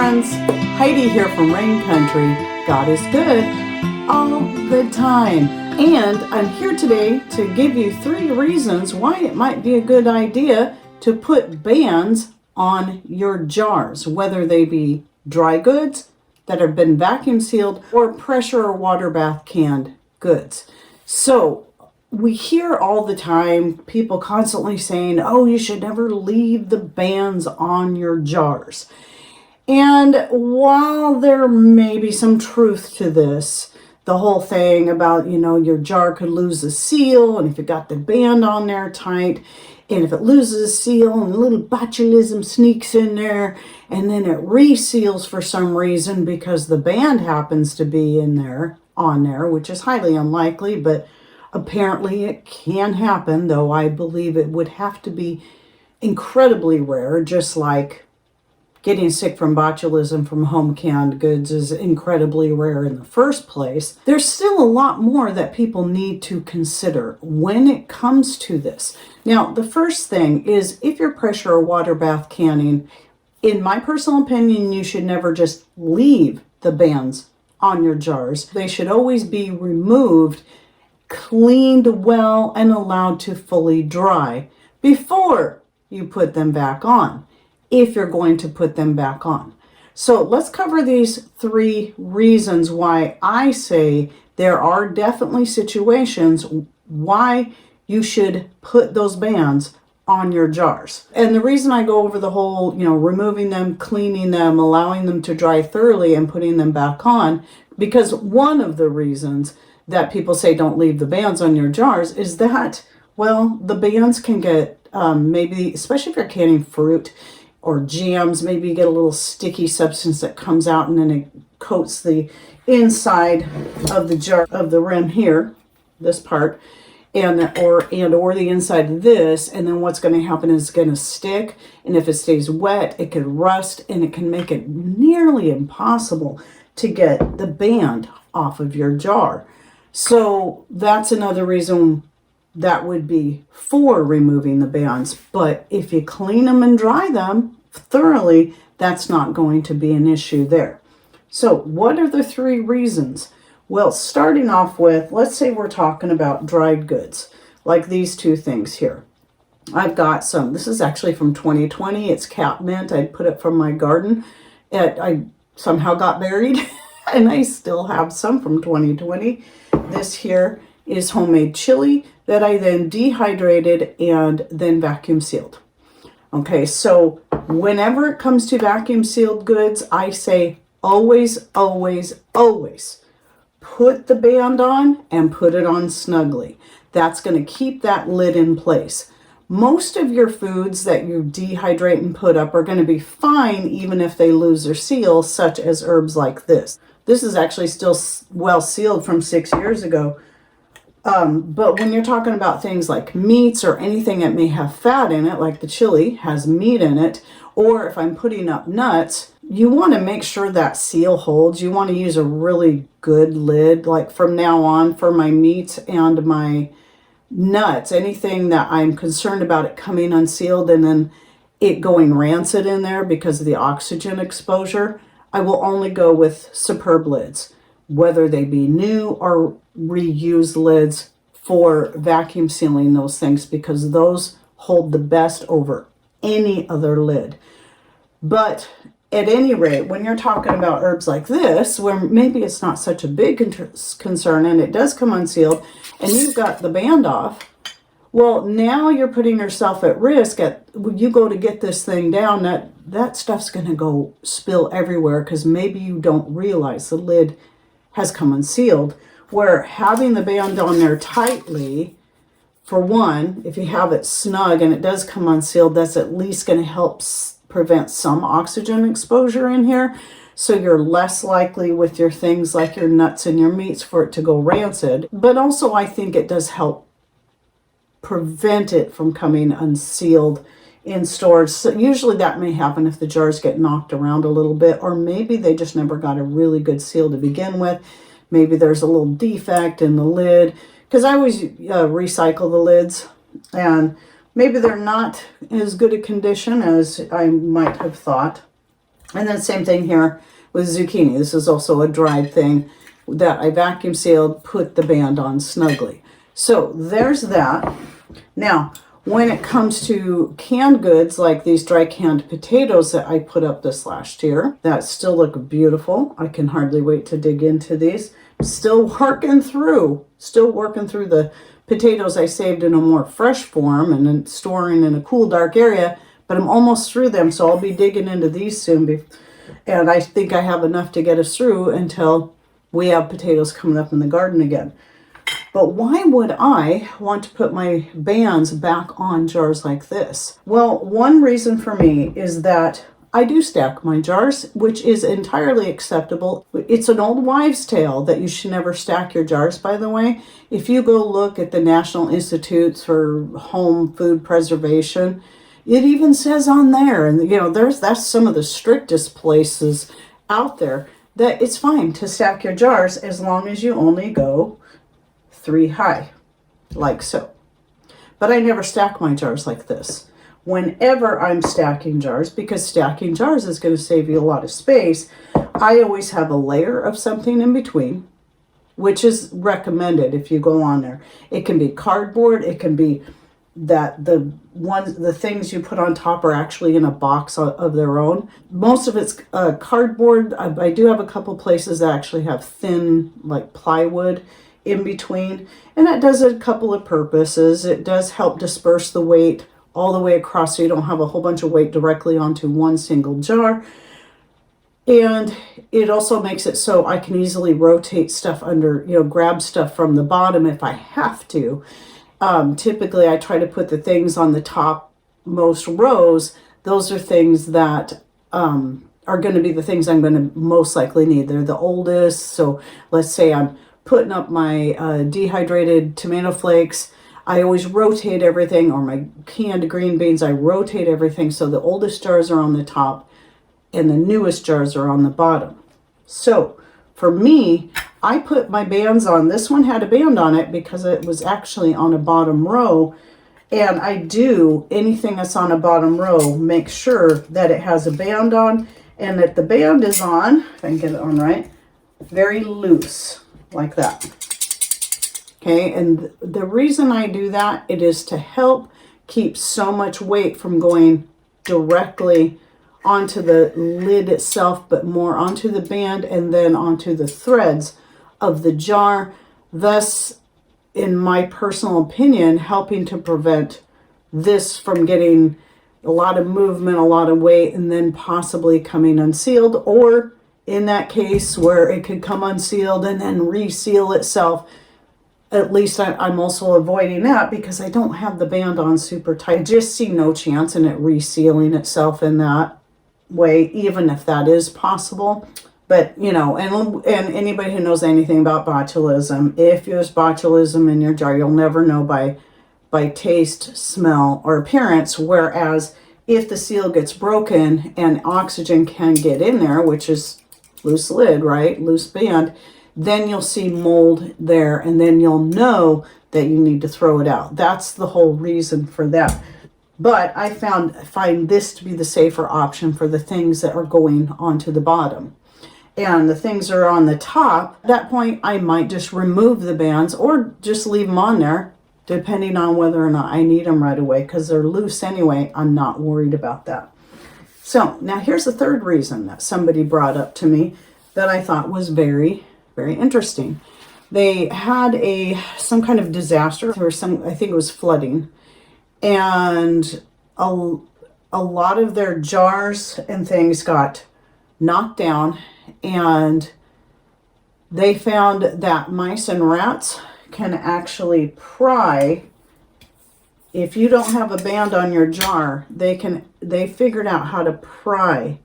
friends, Heidi here from Rain Country. God is good all the time. And I'm here today to give you 3 reasons why it might be a good idea to put bands on your jars, whether they be dry goods that have been vacuum sealed or pressure or water bath canned goods. So we hear all the time people constantly saying, oh, you should never leave the bands on your jars. And while there may be some truth to this, the whole thing about, your jar could lose the seal, and if you got the band on there tight, and if it loses the seal and a little botulism sneaks in there, and then it reseals for some reason because the band happens to be on there, which is highly unlikely, but apparently it can happen, though I believe it would have to be incredibly rare, just like getting sick from botulism from home canned goods is incredibly rare in the first place. There's still a lot more that people need to consider when it comes to this. Now, the first thing is if you're pressure or water bath canning, in my personal opinion, you should never just leave the bands on your jars. They should always be removed, cleaned well, and allowed to fully dry before you put them back on, if you're going to put them back on. So let's cover these 3 reasons why I say there are definitely situations why you should put those bands on your jars. And the reason I go over the whole, removing them, cleaning them, allowing them to dry thoroughly and putting them back on, because one of the reasons that people say don't leave the bands on your jars is that, well, the bands can get maybe, especially if you're canning fruit or jams, maybe you get a little sticky substance that comes out and then it coats the inside of the jar, of the rim here, this part, or the inside of this, and then what's going to happen is it's going to stick, and if it stays wet, it could rust, and it can make it nearly impossible to get the band off of your jar. So that's another reason that would be for removing the bands. But if you clean them and dry them thoroughly, that's not going to be an issue there. So what are the 3 reasons? Well, starting off with, let's say we're talking about dried goods, like these 2 things here. I've got some. This is actually from 2020. It's catmint. I put it from my garden. I somehow got buried, and I still have some from 2020. This here is homemade chili that I then dehydrated and then vacuum sealed. Okay, so whenever it comes to vacuum sealed goods, I say always, always, always put the band on and put it on snugly. That's going to keep that lid in place. Most of your foods that you dehydrate and put up are going to be fine even if they lose their seal, such as herbs like this. This is actually still well sealed from 6 years ago. But when you're talking about things like meats or anything that may have fat in it, like the chili has meat in it, or if I'm putting up nuts, you want to make sure that seal holds. You want to use a really good lid, like from now on for my meats and my nuts, anything that I'm concerned about it coming unsealed and then it going rancid in there because of the oxygen exposure, I will only go with superb lids, whether they be new or reused lids for vacuum sealing those things, because those hold the best over any other lid. But at any rate, when you're talking about herbs like this, where maybe it's not such a big concern and it does come unsealed and you've got the band off, well, now you're putting yourself at risk. When you go to get this thing down, that stuff's going to go spill everywhere because maybe you don't realize the lid has come unsealed, where having the band on there tightly, for one, if you have it snug and it does come unsealed, that's at least going to help prevent some oxygen exposure in here. So you're less likely with your things like your nuts and your meats for it to go rancid. But also I think it does help prevent it from coming unsealed in storage. So usually that may happen if the jars get knocked around a little bit, or maybe they just never got a really good seal to begin with. Maybe there's a little defect in the lid, because I always recycle the lids, and maybe they're not as good a condition as I might have thought. And then same thing here with zucchini. This is also a dried thing that I vacuum sealed, put the band on snugly. So there's that. Now, when it comes to canned goods like these dry canned potatoes that I put up this last year, that still look beautiful. I can hardly wait to dig into these. Still working through the potatoes I saved in a more fresh form and then storing in a cool, dark area, but I'm almost through them, so I'll be digging into these soon. And I think I have enough to get us through until we have potatoes coming up in the garden again. But why would I want to put my bands back on jars like this? Well, one reason for me is that I do stack my jars, which is entirely acceptable. It's an old wives' tale that you should never stack your jars, by the way. If you go look at the National Institutes for Home Food Preservation, it even says on there, and that's some of the strictest places out there, that it's fine to stack your jars as long as you only go 3 high, like so. But I never stack my jars like this. Whenever I'm stacking jars, because stacking jars is going to save you a lot of space, I always have a layer of something in between, which is recommended if you go on there. It can be cardboard, it can be that the things you put on top are actually in a box of their own. Most of it's cardboard. I do have a couple places that actually have thin, like plywood in between, and that does a couple of purposes. It does help disperse the weight all the way across so you don't have a whole bunch of weight directly onto one single jar. And it also makes it so I can easily rotate stuff under, grab stuff from the bottom if I have to. Typically, I try to put the things on the top most rows. Those are things that are going to be the things I'm going to most likely need. They're the oldest. So let's say I'm putting up my dehydrated tomato flakes. I always rotate everything, or my canned green beans, I rotate everything so the oldest jars are on the top and the newest jars are on the bottom. So for me, I put my bands on. This one had a band on it because it was actually on a bottom row. And I do anything that's on a bottom row, make sure that it has a band on and that the band is on, if I can get it on right, very loose, like that. Okay, and the reason I do that, it is to help keep so much weight from going directly onto the lid itself, but more onto the band and then onto the threads of the jar, thus, in my personal opinion, helping to prevent this from getting a lot of movement, a lot of weight, and then possibly coming unsealed, or in that case where it could come unsealed and then reseal itself. At least I'm also avoiding that because I don't have the band on super tight. I just see no chance in it resealing itself in that way, even if that is possible. But, and anybody who knows anything about botulism, if there's botulism in your jar, you'll never know by taste, smell, or appearance. Whereas if the seal gets broken and oxygen can get in there, which is loose lid, right? Loose band, then you'll see mold there, and then you'll know that you need to throw it out. That's the whole reason for that. But I find this to be the safer option for the things that are going onto the bottom. And the things that are on the top, at that point, I might just remove the bands or just leave them on there, depending on whether or not I need them right away, because they're loose anyway. I'm not worried about that. So now here's the third reason that somebody brought up to me that I thought was very, very interesting. They had some kind of disaster, or I think it was flooding, and a lot of their jars and things got knocked down, and they found that mice and rats can actually pry. If you don't have a band on your jar, they figured out how to pry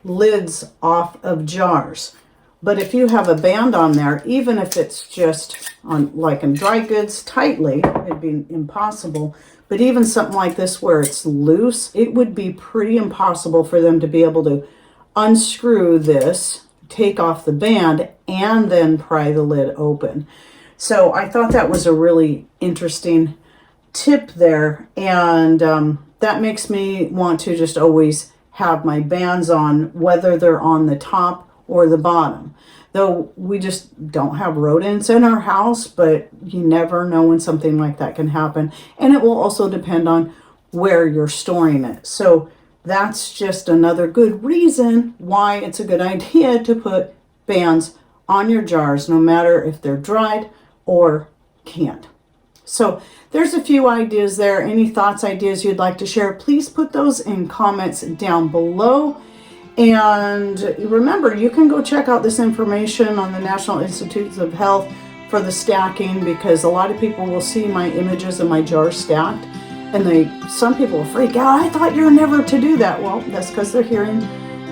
lids off of jars. But if you have a band on there, even if it's just on, like in dry goods, tightly, it'd be impossible. But even something like this where it's loose, it would be pretty impossible for them to be able to unscrew this, take off the band, and then pry the lid open. So I thought that was a really interesting tip there. And that makes me want to just always have my bands on, whether they're on the top or the bottom. Though we just don't have rodents in our house, but you never know when something like that can happen. And it will also depend on where you're storing it. So that's just another good reason why it's a good idea to put bands on your jars, no matter if they're dried or canned. So there's a few ideas there. Any thoughts, ideas you'd like to share, please put those in comments down below. And remember, you can go check out this information on the National Institutes of Health for the stacking, because a lot of people will see my images of my jars stacked, and some people will freak out. I thought you were never to do that. Well, that's because they're hearing,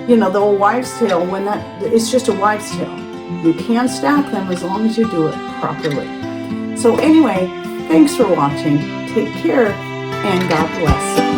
the old wives' tale, when it's just a wives' tale. You can stack them as long as you do it properly. So anyway, thanks for watching. Take care, and God bless.